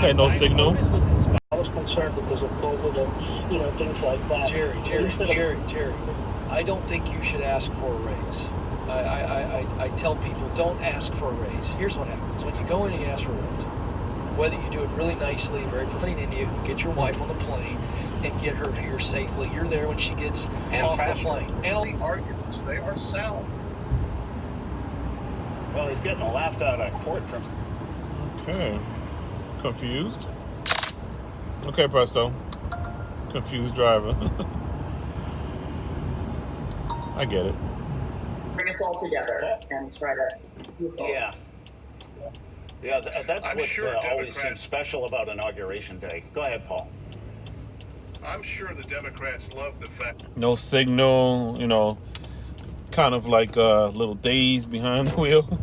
Okay, no signal. I was concerned because of COVID and, things like that. Jerry, I don't think you should ask for a raise. I tell people, don't ask for a raise. Here's what happens. When you go in and you ask for a raise, whether you do it really nicely, very professionally, and you get your wife on the plane and get her here safely, you're there when she gets off the plane. And the arguments, they are sound. Well, he's getting laughed out of court from... Okay. Confused? Okay, Presto. Confused driver. I get it. Bring us all together and try to... Yeah. Yeah, that's I'm what sure always seems special about Inauguration Day. Go ahead, Paul. I'm sure the Democrats love the fact... No signal, kind of like a little daze behind the wheel.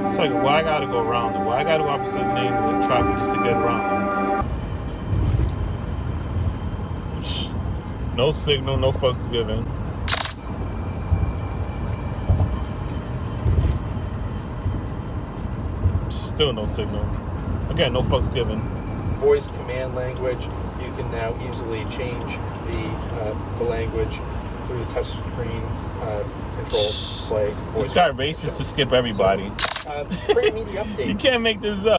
It's like, why I gotta go around it? Why I gotta go opposite lane of the traffic just to get around it? No signal, no fucks given. Still no signal. Again, no fucks given. Voice command language, you can now easily change the language through the touch screen control display. This guy races to skip everybody. Pretty meaty update. You can't make this up.